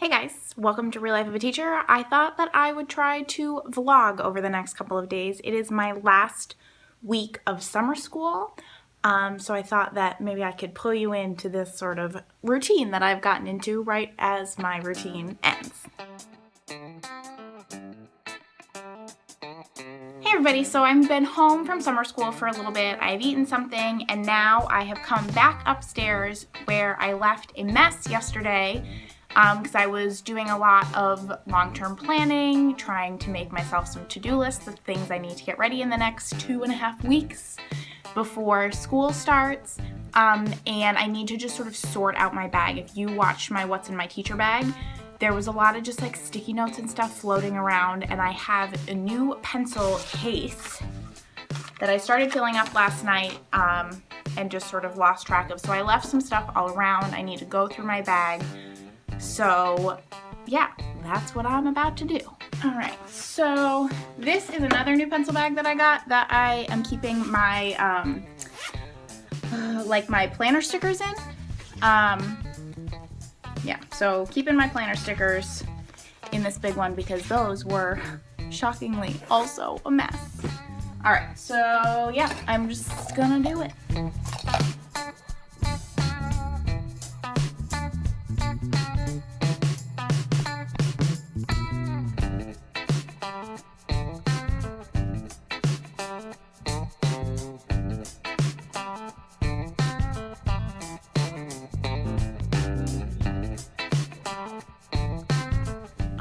Hey guys, welcome to Real Life of a Teacher. I thought that I would try to vlog over the next couple of days. It is my last week of summer school, so I thought that maybe I could pull you into this sort of routine that I've gotten into right as my routine ends. Hey everybody, so I've been home from summer school for a little bit. I've eaten something and now I have come back upstairs where I left a mess yesterday because I was doing a lot of long-term planning, trying to make myself some to-do lists of things I need to get ready in the next 2.5 weeks before school starts, and I need to just sort of sort out my bag. If you watched my What's in My Teacher bag, there was a lot of just like sticky notes and stuff floating around, and I have a new pencil case that I started filling up last night and just sort of lost track of. So I left some stuff all around. I need to go through my bag. So yeah, that's what I'm about to do. All right, so this is another new pencil bag that I got that I am keeping my like my planner stickers in. Yeah, so keeping my planner stickers in this big one because those were shockingly also a mess. All right, so yeah, I'm just gonna do it.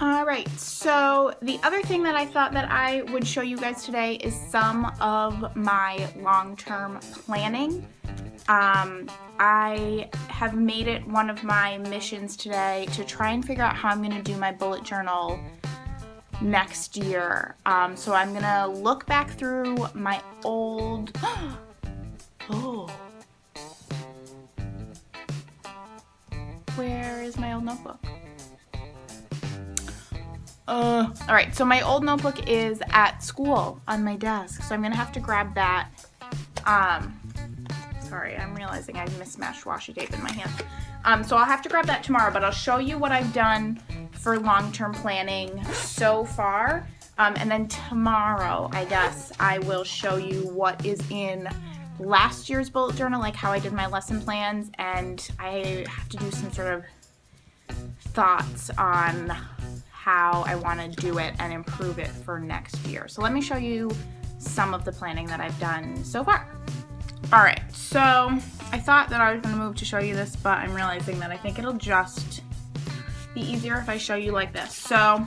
Alright, so the other thing that I thought that I would show you guys today is some of my long-term planning. I have made it one of my missions today to try and figure out how I'm going to do my bullet journal next year. So I'm going to look back through my old... Oh. Where is my old notebook? Alright, so my old notebook is at school on my desk, so I'm gonna have to grab that. Sorry, I'm realizing I mismatched washi tape in my hand. So I'll have to grab that tomorrow, but I'll show you what I've done for long-term planning so far. And then tomorrow, I guess, I will show you what is in last year's bullet journal, like how I did my lesson plans, and I have to do some sort of thoughts on how I want to do it and improve it for next year. So let me show you some of the planning that I've done so far. All right, so I thought that I was going to move to show you this, but I'm realizing that I think it'll just be easier if I show you like this. So,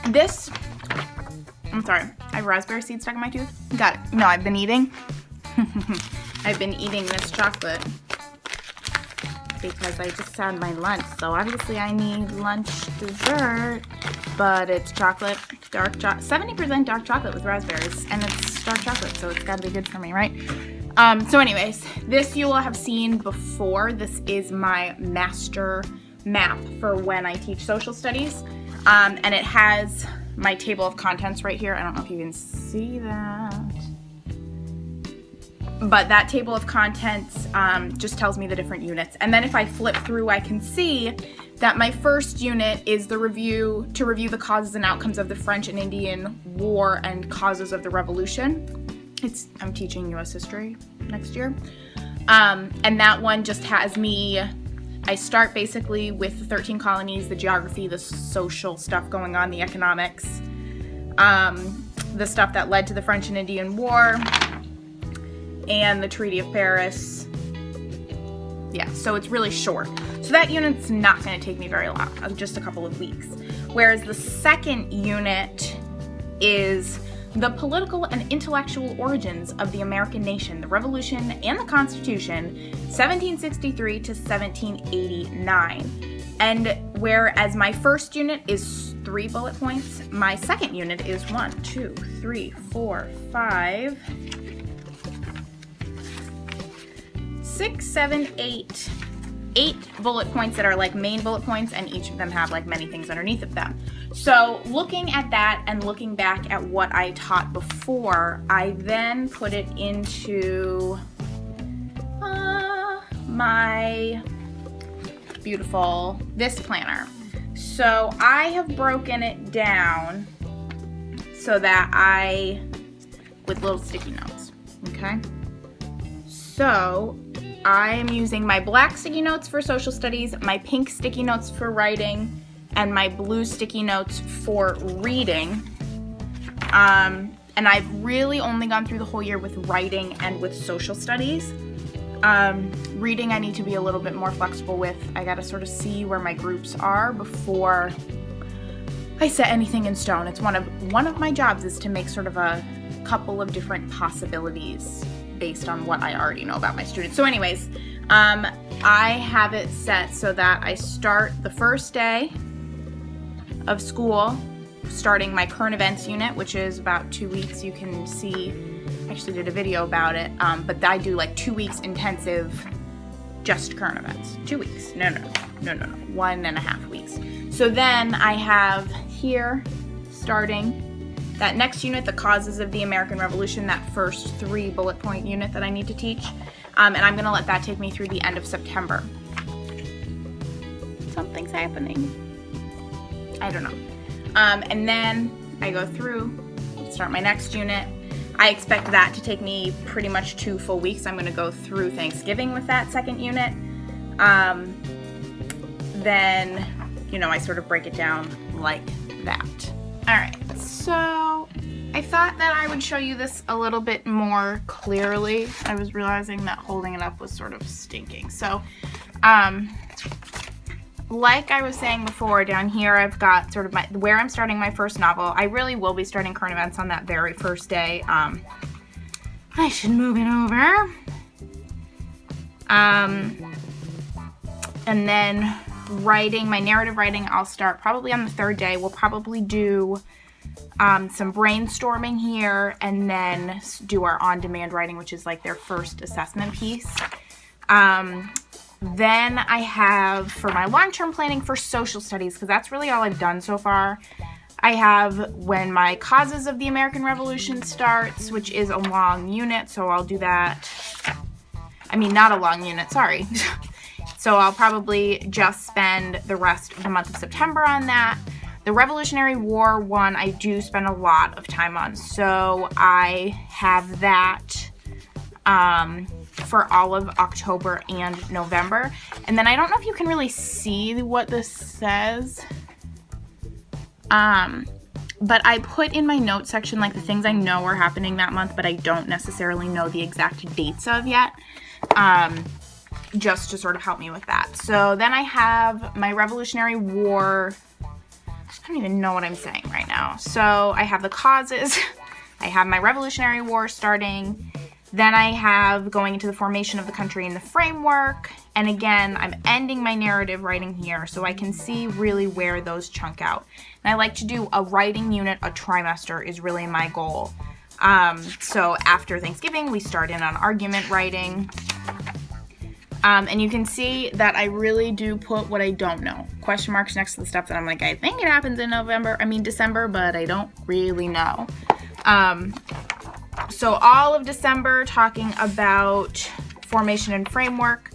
this, I'm sorry, I have raspberry seeds stuck in my tooth. Got it. No, I've been eating. I've been eating this chocolate because I just had my lunch, so obviously I need lunch dessert, but it's chocolate, dark chocolate, 70% dark chocolate with raspberries, and it's dark chocolate, so it's gotta be good for me, right? So anyways, this you will have seen before. This is my master map for when I teach social studies, and it has my table of contents right here. I don't know if you can see that. But that table of contents just tells me the different units. And then if I flip through, I can see that my first unit is to review the causes and outcomes of the French and Indian War and causes of the Revolution. I'm teaching U.S. history next year. And that one just has me, I start basically with the 13 colonies, the geography, the social stuff going on, the economics, the stuff that led to the French and Indian War, and the Treaty of Paris. Yeah, so it's really short. So that unit's not going to take me very long, just a couple of weeks. Whereas the second unit is the political and intellectual origins of the American nation, the Revolution and the Constitution, 1763 to 1789. And whereas my first unit is 3 bullet points, my second unit is 1, 2, 3, 4, 5, 6, 7, 8 bullet points that are like main bullet points, and each of them have like many things underneath of them. So looking at that and looking back at what I taught before, I then put it into my beautiful this planner. So I have broken it down so that with little sticky notes, okay? So I am using my black sticky notes for social studies, my pink sticky notes for writing, and my blue sticky notes for reading. And I've really only gone through the whole year with writing and with social studies. Reading I need to be a little bit more flexible with. I gotta sort of see where my groups are before I set anything in stone. It's one of my jobs is to make sort of a couple of different possibilities based on what I already know about my students. So anyways, I have it set so that I start the first day of school starting my current events unit, which is about 2 weeks. You can see, I actually did a video about it, but I do like 2 weeks intensive just current events. 2 weeks. No. 1.5 weeks. So then I have here starting that next unit, the causes of the American Revolution, that first 3 bullet point unit that I need to teach. And I'm gonna let that take me through the end of September. Something's happening. I don't know. And then I go through, start my next unit. I expect that to take me pretty much 2 full weeks. I'm gonna go through Thanksgiving with that second unit. Then, I sort of break it down like that. All right, so I thought that I would show you this a little bit more clearly. I was realizing that holding it up was sort of stinking. So, like I was saying before, down here I've got sort of where I'm starting my first novel. I really will be starting current events on that very first day. I should move it over. And then writing, my narrative writing, I'll start probably on the 3rd day. We'll probably do some brainstorming here and then do our on-demand writing, which is like their first assessment piece. Then I have, for my long-term planning for social studies, because that's really all I've done so far, I have when my causes of the American Revolution starts, which is a long unit, so I'll do that. I mean, not a long unit, sorry. So I'll probably just spend the rest of the month of September on that. The Revolutionary War one I do spend a lot of time on, so I have that for all of October and November. And then I don't know if you can really see what this says, but I put in my notes section like the things I know are happening that month, but I don't necessarily know the exact dates of yet, just to sort of help me with that. So then I have my Revolutionary War, I don't even know what I'm saying right now. So I have the causes, I have my Revolutionary War starting, then I have going into the formation of the country and the framework, and again, I'm ending my narrative writing here so I can see really where those chunk out. And I like to do a writing unit a trimester is really my goal. So after Thanksgiving, we start in on argument writing. And you can see that I really do put what I don't know. Question marks next to the stuff that I'm like, I think it happens in December, but I don't really know. So all of December talking about formation and framework.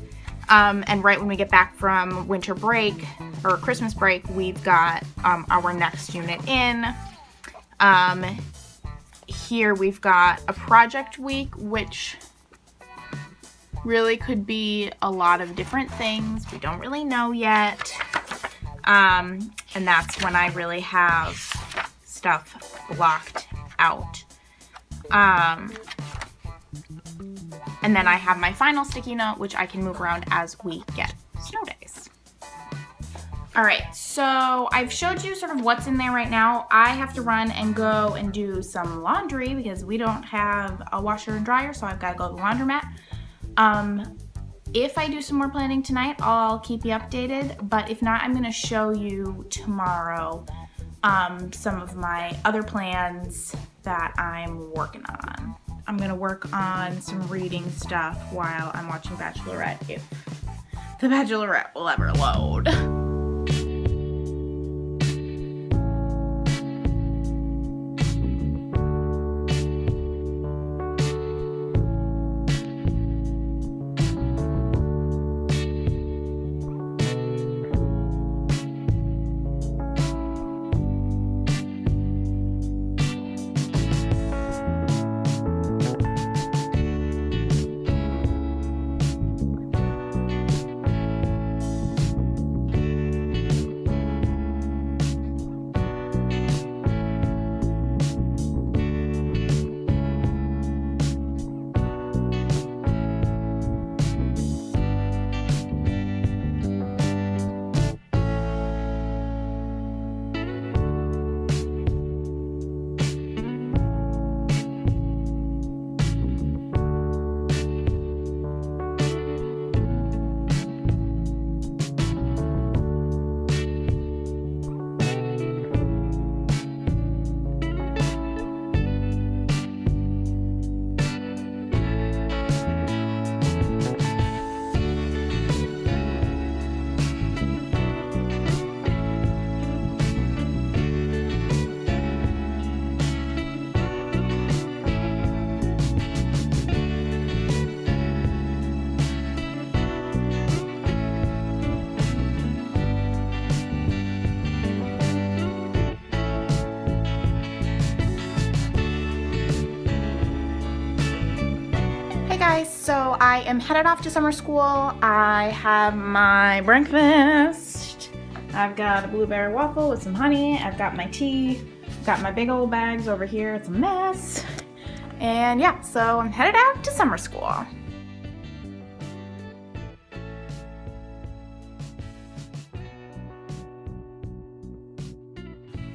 And right when we get back from winter break or Christmas break, we've got our next unit in. Here we've got a project week, which really could be a lot of different things. We don't really know yet. And that's when I really have stuff blocked out. And then I have my final sticky note, which I can move around as we get snow days. All right, so I've showed you sort of what's in there right now. I have to run and go and do some laundry because we don't have a washer and dryer, so I've got to go to the laundromat. If I do some more planning tonight, I'll keep you updated, but if not, I'm going to show you tomorrow some of my other plans that I'm working on. I'm going to work on some reading stuff while I'm watching Bachelorette, if the Bachelorette will ever load. I am headed off to summer school. I have my breakfast. I've got a blueberry waffle with some honey. I've got my tea. Got my big old bags over here. It's a mess. And yeah, so I'm headed out to summer school.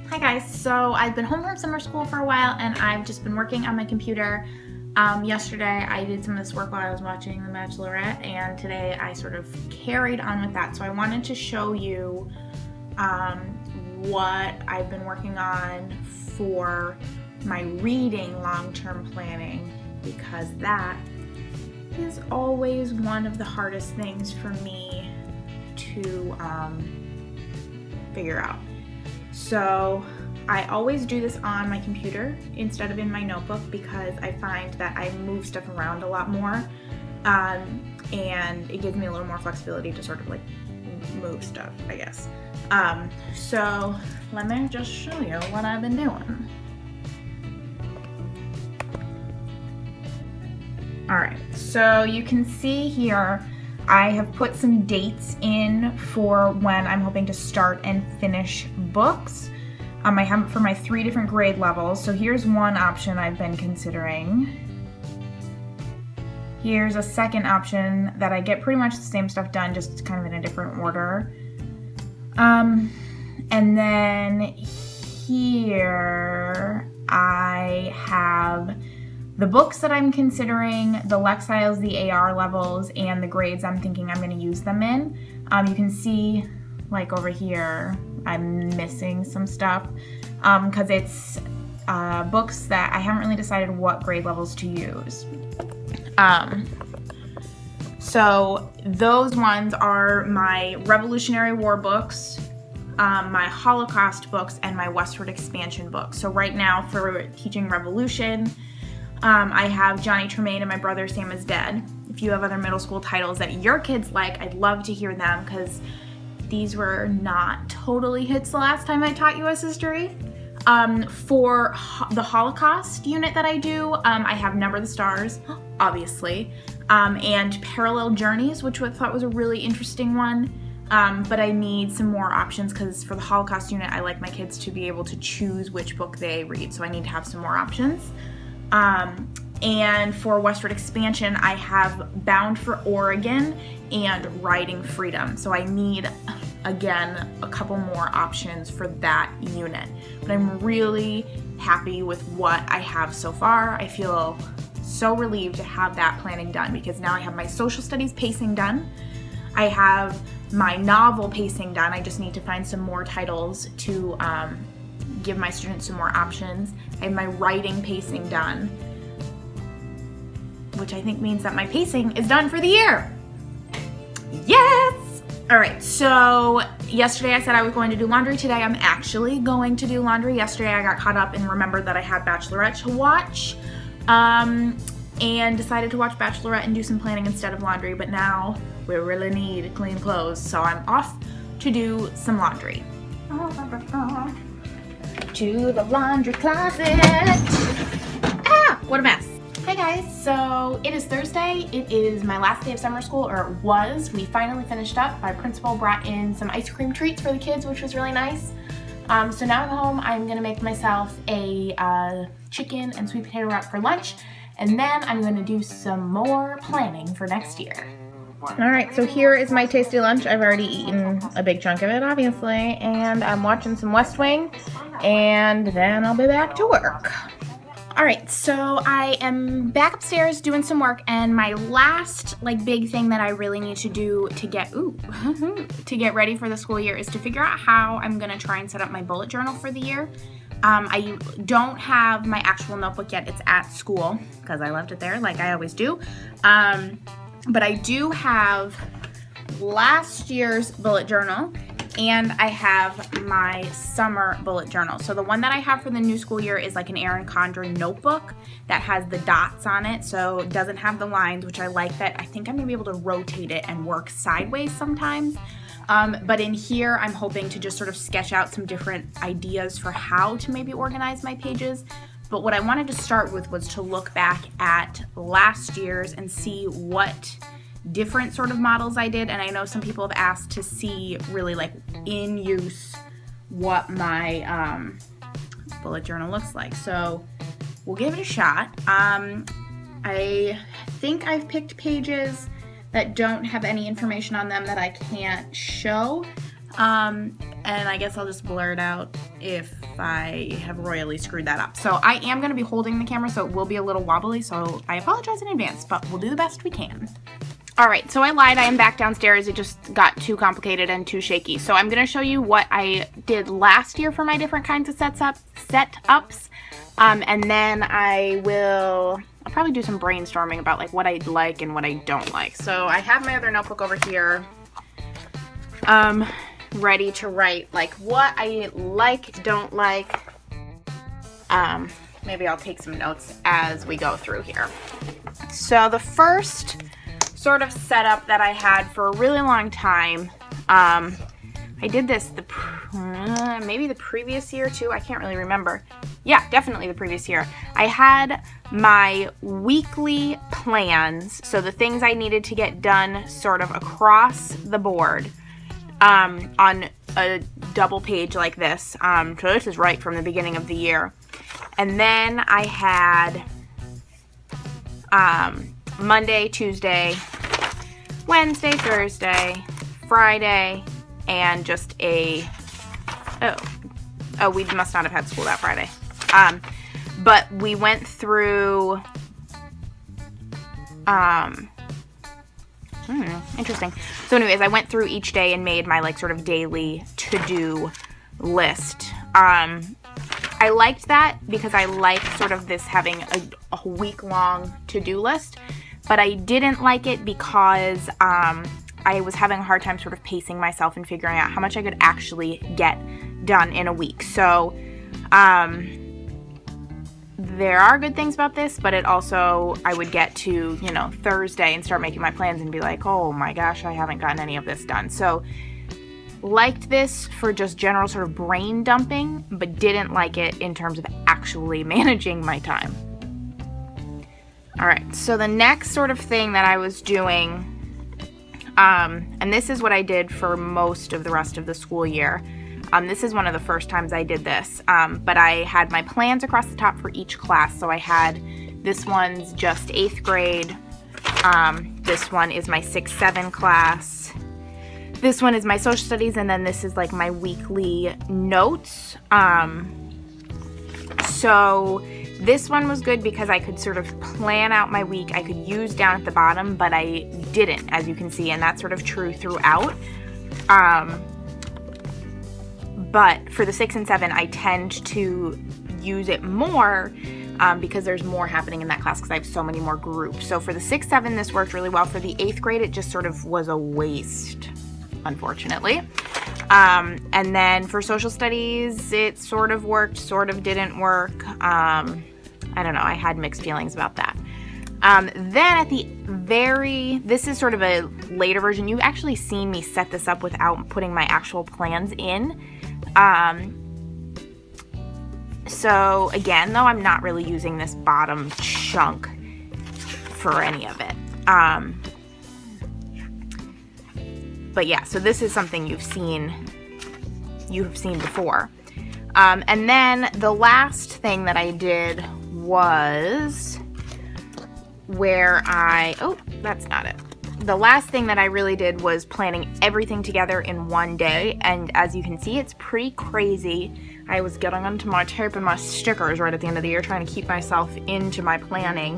Hi guys, so I've been home from summer school for a while and I've just been working on my computer. Yesterday I did some of this work while I was watching The Bachelorette, and today I sort of carried on with that. So I wanted to show you what I've been working on for my reading long-term planning, because that is always one of the hardest things for me to figure out. So I always do this on my computer instead of in my notebook, because I find that I move stuff around a lot more, and it gives me a little more flexibility to sort of like move stuff, I guess. So let me just show you what I've been doing. All right, so you can see here I have put some dates in for when I'm hoping to start and finish books. I have it for my 3 different grade levels. So here's one option I've been considering. Here's a second option that I get pretty much the same stuff done, just kind of in a different order. And then here I have the books that I'm considering, the Lexiles, the AR levels, and the grades I'm thinking I'm going to use them in. You can see, like over here, I'm missing some stuff because it's books that I haven't really decided what grade levels to use. So those ones are my Revolutionary War books, my Holocaust books, and my Westward Expansion books. So right now for teaching Revolution, I have Johnny Tremaine and My Brother Sam is Dead. If you have other middle school titles that your kids like, I'd love to hear them, because these were not totally hits the last time I taught US history. For the Holocaust unit that I do, I have Number the Stars, obviously, and Parallel Journeys, which I thought was a really interesting one. But I need some more options, because for the Holocaust unit, I like my kids to be able to choose which book they read, so I need to have some more options. And for Westward Expansion, I have Bound for Oregon and Riding Freedom. So I need, again, a couple more options for that unit. But I'm really happy with what I have so far. I feel so relieved to have that planning done, because now I have my social studies pacing done. I have my novel pacing done. I just need to find some more titles to give my students some more options. I have my writing pacing done, which I think means that my pacing is done for the year. Yes! All right, so yesterday I said I was going to do laundry. Today I'm actually going to do laundry. Yesterday I got caught up and remembered that I had Bachelorette to watch, and decided to watch Bachelorette and do some planning instead of laundry, but now we really need clean clothes, so I'm off to do some laundry. To the laundry closet. Ah, what a mess. Hey guys, so it is Thursday. It is my last day of summer school, or it was. We finally finished up. My principal brought in some ice cream treats for the kids, which was really nice. So now I'm home. I'm gonna make myself a chicken and sweet potato wrap for lunch, and then I'm gonna do some more planning for next year. All right, so here is my tasty lunch. I've already eaten a big chunk of it, obviously, and I'm watching some West Wing, and then I'll be back to work. All right, so I am back upstairs doing some work, and my last big thing that I really need to do to get to get ready for the school year is to figure out how I'm gonna try and set up my bullet journal for the year. I don't have my actual notebook yet. It's at school because I left it there like I always do. But I do have last year's bullet journal, and I have my summer bullet journal. So the one that I have for the new school year is like an Erin Condren notebook that has the dots on it, so it doesn't have the lines, which I like that. I think I'm gonna be able to rotate it and work sideways sometimes. But in here, I'm hoping to just sort of sketch out some different ideas for how to maybe organize my pages But what I wanted to start with was to look back at last year's and see what different sort of models I did. And I know some people have asked to see really like in use what my bullet journal looks like. So we'll give it a shot. I think I've picked pages that don't have any information on them that I can't show. And I guess I'll just blur it out if I have royally screwed that up. So I am going to be holding the camera, so it will be a little wobbly, so I apologize in advance, but we'll do the best we can. All right, so I lied. I am back downstairs. It just got too complicated and too shaky. So I'm going to show you what I did last year for my different kinds of setups. And then I'll probably do some brainstorming about like what I like and what I don't like. So I have my other notebook over here, ready to write like what I like, don't like. Maybe I'll take some notes as we go through here. So the first sort of setup that I had for a really long time, I did this maybe the previous year too. I can't really remember. Yeah, definitely the previous year. I had my weekly plans, so the things I needed to get done sort of across the board, on a double page like this. So this is right from the beginning of the year. And then I had Monday, Tuesday, Wednesday, Thursday, Friday, and just we must not have had school that Friday. But we went through, interesting. So anyways, I went through each day and made my like sort of daily to-do list. I liked that because I like sort of this having a week-long to-do list, but I didn't like it because I was having a hard time sort of pacing myself and figuring out how much I could actually get done in a week. So there are good things about this, but it also, I would get to, Thursday and start making my plans and be like, oh my gosh, I haven't gotten any of this done. So liked this for just general sort of brain dumping, but didn't like it in terms of actually managing my time. All right, so the next sort of thing that I was doing, and this is what I did for most of the rest of the school year. This is one of the first times I did this, but I had my plans across the top for each class. So I had, this one's just 8th grade. This one is my 6-7 class. This one is my social studies, and then this is like my weekly notes. So this one was good because I could sort of plan out my week. I could use down at the bottom, but I didn't, as you can see, and that's sort of true throughout. But for the 6 and 7, I tend to use it more because there's more happening in that class because I have so many more groups. So for the 6-7, this worked really well. For the 8th grade, it just sort of was a waste, unfortunately. And then for social studies, it sort of worked, sort of didn't work. I don't know. I had mixed feelings about that. Then at this is sort of a later version. You've actually seen me set this up without putting my actual plans in. So again, though, I'm not really using this bottom chunk for any of it. But yeah, so this is something you've seen before. And then the last thing that I did was where that's not it. The last thing that I really did was planning everything together in one day, and as you can see, it's pretty crazy. I was getting onto my tape and my stickers right at the end of the year trying to keep myself into my planning.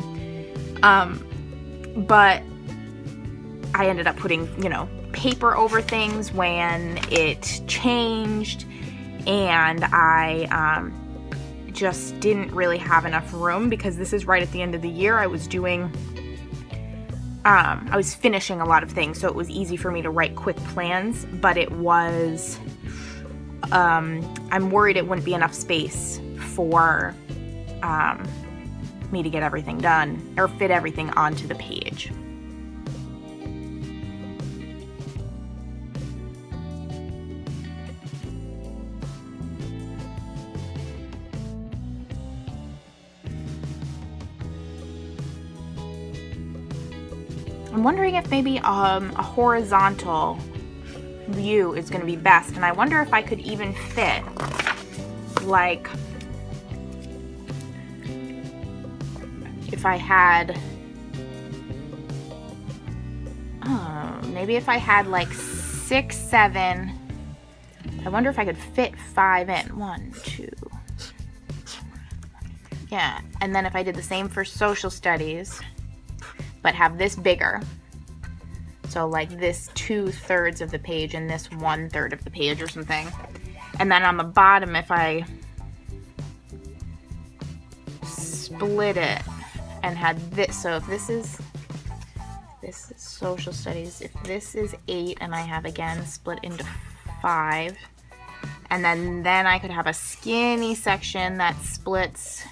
But I ended up putting, paper over things when it changed, and I just didn't really have enough room because this is right at the end of the year. I was finishing a lot of things, so it was easy for me to write quick plans, but it was, I'm worried it wouldn't be enough space for me to get everything done or fit everything onto the page. I'm wondering if maybe a horizontal view is going to be best, and I wonder if I could even fit like if I had maybe if I had like 6, 7. I wonder if I could fit 5 in. 1, 2. Yeah, and then if I did the same for social studies, but have this bigger. So like this 2/3 of the page and this 1/3 of the page or something. And then on the bottom, if I split it and had this, so if this is social studies, if this is 8 and I have again split into 5, and then I could have a skinny section that splits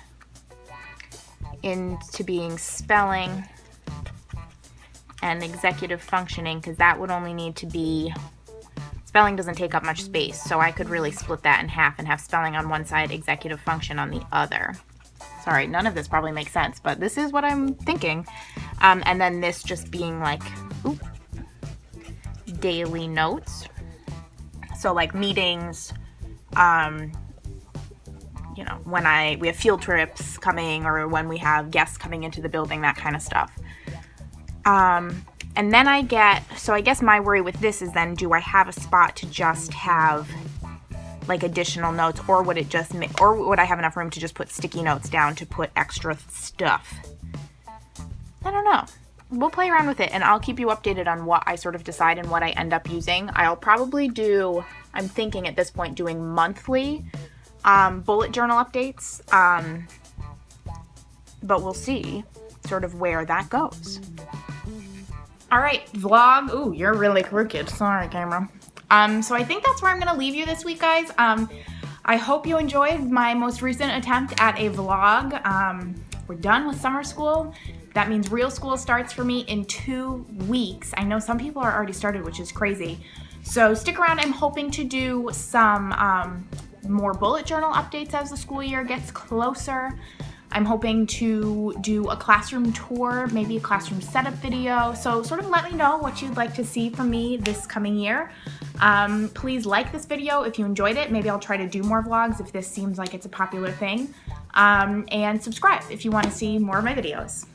into being spelling and executive functioning, because that would only need to be, spelling doesn't take up much space, so I could really split that in half and have spelling on one side, executive function on the other. Sorry, none of this probably makes sense, but this is what I'm thinking. And then this just being like, daily notes. So like meetings, you know, when we have field trips coming, or when we have guests coming into the building, that kind of stuff. And then I guess my worry with this is then, do I have a spot to just have like additional notes, or would it just or would I have enough room to just put sticky notes down to put extra stuff? I don't know. We'll play around with it, and I'll keep you updated on what I sort of decide and what I end up using. I'll probably I'm thinking at this point doing monthly bullet journal updates, but we'll see sort of where that goes. All right, vlog. Ooh, you're really crooked. Sorry, camera. So I think that's where I'm gonna leave you this week, guys. I hope you enjoyed my most recent attempt at a vlog. We're done with summer school. That means real school starts for me in 2 weeks. I know some people are already started, which is crazy. So stick around. I'm hoping to do some more bullet journal updates as the school year gets closer. I'm hoping to do a classroom tour, maybe a classroom setup video. So sort of let me know what you'd like to see from me this coming year. Please like this video if you enjoyed it. Maybe I'll try to do more vlogs if this seems like it's a popular thing. And subscribe if you want to see more of my videos.